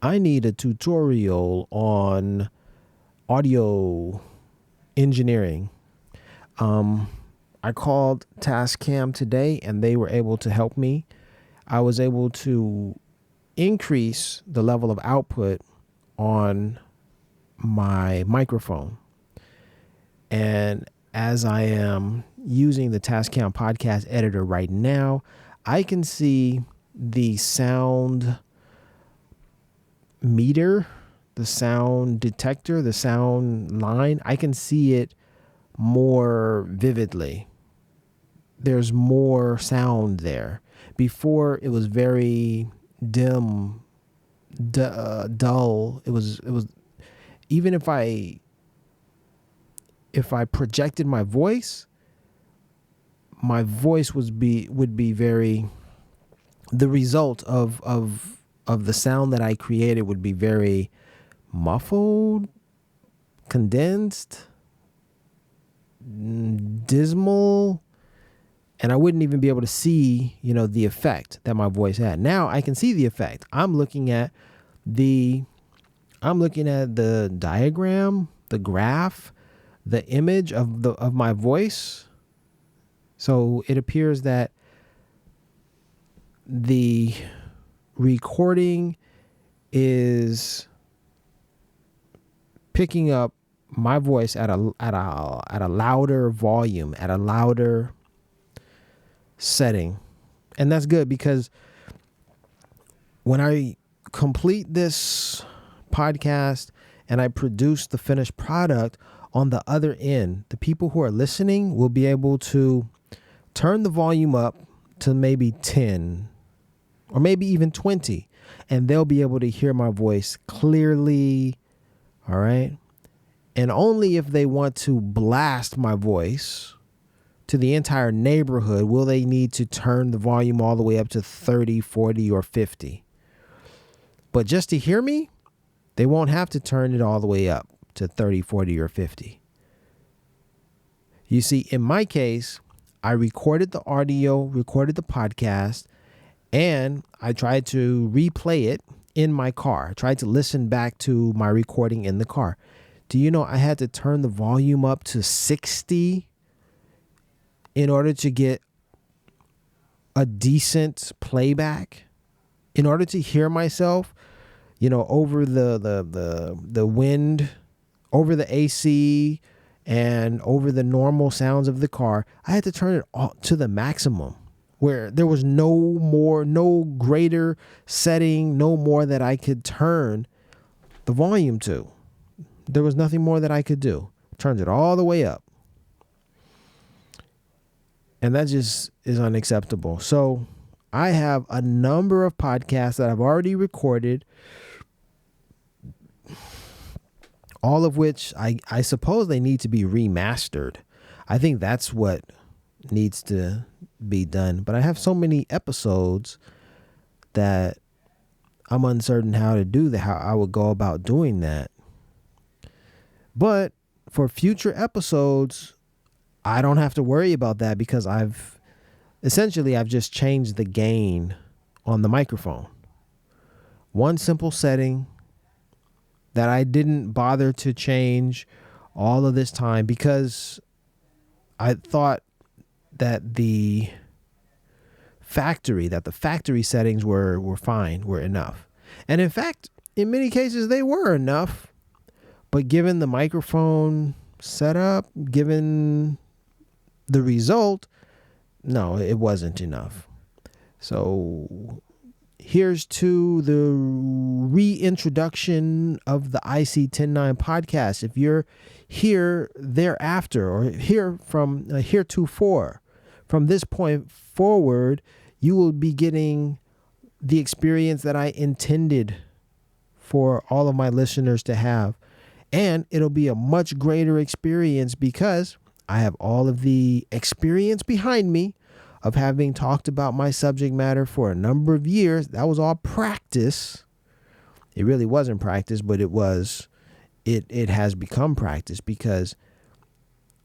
I need a tutorial on audio engineering. I called Tascam today and they were able to help me. I was able to increase the level of output on my microphone. And as I am using the Tascam podcast editor right now, I can see the sound meter, the sound detector, the sound line. I can see it more vividly. There's more sound there. Before it was very dim, dull. It was even if I projected my voice would be very, the result of the sound that I created would be very muffled, condensed, dismal, and I wouldn't even be able to see, the effect that my voice had. Now I can see the effect. I'm looking at the diagram, the graph, the image of my voice. So it appears that the recording is picking up my voice at a louder volume, at a louder setting. And that's good, because when I complete this podcast and I produce the finished product, on the other end, the people who are listening will be able to turn the volume up to maybe 10 or maybe even 20, and they'll be able to hear my voice clearly. All right. And only if they want to blast my voice to the entire neighborhood will they need to turn the volume all the way up to 30, 40, or 50. But just to hear me, they won't have to turn it all the way up to 30, 40, or 50. You see, in my case, I recorded the audio, recorded the podcast, and I tried to replay it in my car. I tried to listen back to my recording in the car. Do you know I had to turn the volume up to 60 in order to get a decent playback? In order to hear myself, over the wind, over the AC, and over the normal sounds of the car, I had to turn it all to the maximum, where there was no greater setting, no more that I could turn the volume to. There was nothing more that I could do. Turned it all the way up. And that just is unacceptable. So I have a number of podcasts that I've already recorded, all of which I suppose they need to be remastered. I think that's what needs to be done. But I have so many episodes that I'm uncertain how to do that, how I would go about doing that. But for future episodes, I don't have to worry about that, because I've just changed the gain on the microphone. One simple setting that I didn't bother to change all of this time, because I thought that the factory settings were fine, were enough. And in fact, in many cases they were enough. But given the microphone setup, given the result, no, it wasn't enough. So here's to the reintroduction of the IC109 podcast. If you're here thereafter, or here from heretofore, from this point forward, you will be getting the experience that I intended for all of my listeners to have. And it'll be a much greater experience, because I have all of the experience behind me of having talked about my subject matter for a number of years. That was all practice. It really wasn't practice, but it has become practice, because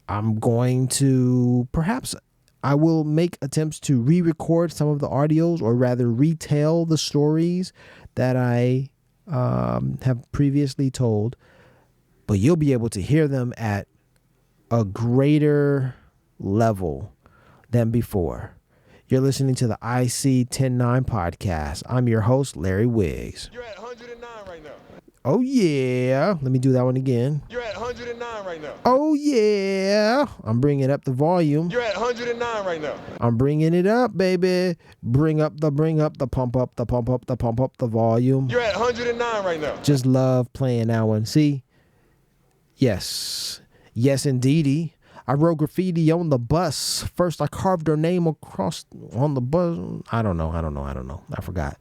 I'm going to, perhaps I will make attempts to re-record some of the audios, or rather retell the stories that I have previously told, but you'll be able to hear them at a greater level than before. You're listening to the IC 109 podcast. I'm your host, Larry Wiggs. You're at 109 right now. Oh, yeah. Let me do that one again. You're at 109 right now. Oh, yeah. I'm bringing up the volume. You're at 109 right now. I'm bringing it up, baby. Bring up the pump up the volume. You're at 109 right now. Just love playing that one. See? Yes, indeedy. I wrote graffiti on the bus. First, I carved her name across on the bus. I don't know. I forgot.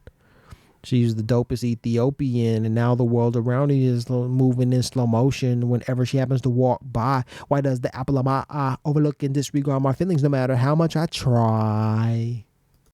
She's the dopest Ethiopian, and now the world around her is moving in slow motion whenever she happens to walk by. Why does the apple of my eye overlook and disregard my feelings no matter how much I try?